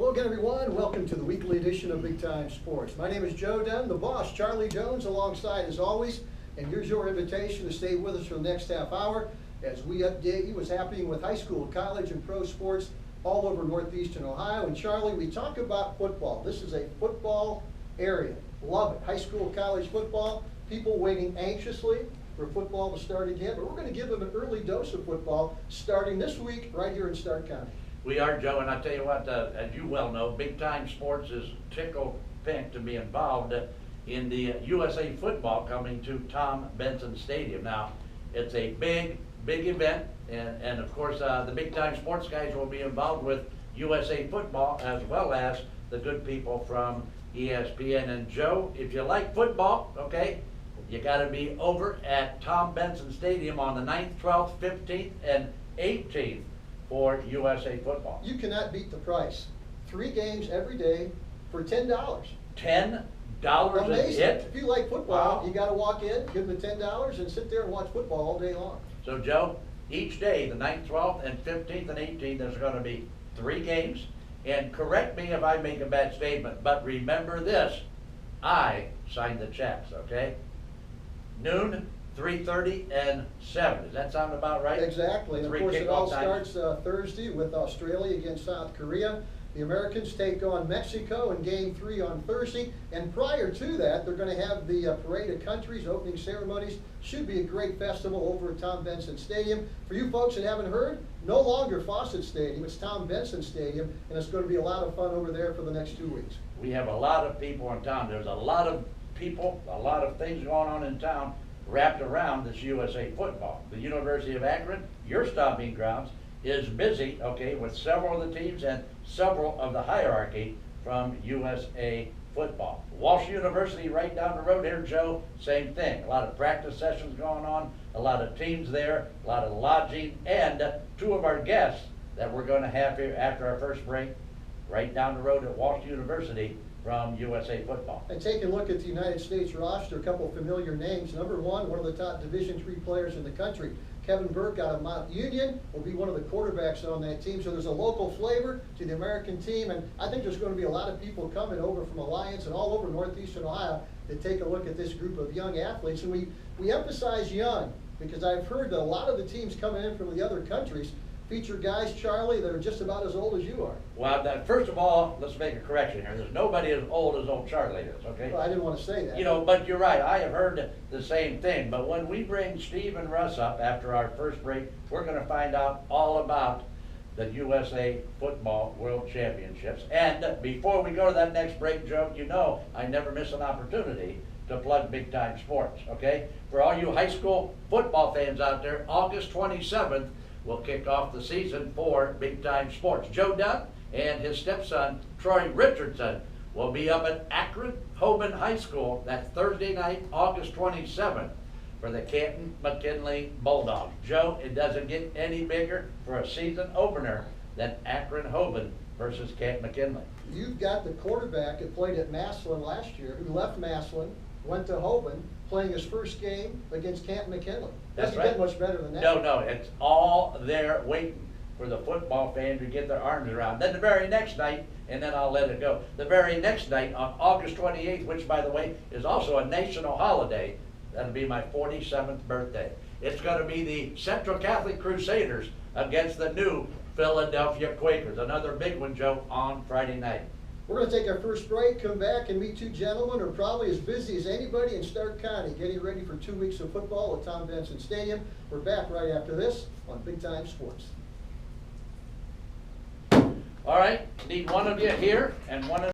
Hello again, everyone. Welcome to the weekly edition of Big Time Sports. My name is Joe Dunn, the boss, Charlie Jones, alongside as always. And here's your invitation to stay with us for the next half hour as we update you what's happening with high school, college, and pro sports all over northeastern Ohio. And Charlie, we talk about football. This is a football area. Love it. High school, college football. People waiting anxiously for football to start again. But we're going to give them an early dose of football starting this week right here in Stark County. We are, Joe, and I tell you what, as you well know, Big Time Sports is tickled pink to be involved in the USA football coming to Tom Benson Stadium. Now, it's a big event, and of course, the Big Time Sports guys will be involved with USA football as well as the good people from ESPN. And Joe, if you like football, okay, you got to be over at Tom Benson Stadium on the 9th, 12th, 15th, and 18th. For USA football. You cannot beat the price. 3 games every day for $10. $10 a hit? If you like football, wow. You got to walk in, give them the $10, and sit there and watch football all day long. So, Joe, each day, the 9th, 12th, and 15th, and 18th, there's going to be 3 games. And correct me if I make a bad statement, but remember this, I signed the checks, okay? Noon, 3:30, and 7. Does that sound about right? Exactly. And of 3 course, it all times. starts Thursday with Australia against South Korea. The Americans take on Mexico in Game 3 on Thursday. And prior to that, they're going to have the Parade of Countries opening ceremonies. Should be a great festival over at Tom Benson Stadium. For you folks that haven't heard, no longer Fawcett Stadium. It's Tom Benson Stadium, and it's going to be a lot of fun over there for the next 2 weeks. We have a lot of people in town. There's a lot of people, a lot of things going on in town wrapped around this USA football. The University of Akron, your stomping grounds, is busy, okay, with several of the teams and several of the hierarchy from USA football. Walsh University right down the road here, Joe, same thing. A lot of practice sessions going on, a lot of teams there, a lot of lodging, and 2 of our guests that we're going to have here after our first break right down the road at Walsh University from USA football. And take a look at the United States roster, a couple of familiar names. Number one of the top Division III players in the country, Kevin Burke out of Mount Union, will be one of the quarterbacks on that team. So there's a local flavor to the American team, and I think there's going to be a lot of people coming over from Alliance and all over northeastern Ohio to take a look at this group of young athletes. And we emphasize young because I've heard that a lot of the teams coming in from the other countries feature guys, Charlie, that are just about as old as you are. Well, first of all, let's make a correction here. There's nobody as old Charlie is, okay? Well, I didn't want to say that. You know, but you're right. I have heard the same thing. But when we bring Steve and Russ up after our first break, we're going to find out all about the USA Football World Championships. And before we go to that next break, Joe, you know I never miss an opportunity to plug Big Time Sports, okay? For all you high school football fans out there, August 27th, will kick off the season for Big Time Sports. Joe Dunn and his stepson, Troy Richardson, will be up at Akron-Hoban High School that Thursday night, August 27th, for the Canton-McKinley Bulldogs. Joe, it doesn't get any bigger for a season opener than Akron-Hoban versus Canton-McKinley. You've got the quarterback that played at Massillon last year, who left Massillon, went to Hoban, playing his first game against Canton-McKinley. That's Doesn't right. get much better than that. No, it's all there waiting for the football fan to get their arms around. Then the very next night, and then I'll let it go, the very next night on August 28th, which by the way is also a national holiday, that'll be my 47th birthday. It's going to be the Central Catholic Crusaders against the new Philadelphia Quakers. Another big one, Joe, on Friday night. We're going to take our first break, come back, and meet 2 gentlemen who are probably as busy as anybody in Stark County, getting ready for 2 weeks of football at Tom Benson Stadium. We're back right after this on Big Time Sports. All right, need one of you here and one of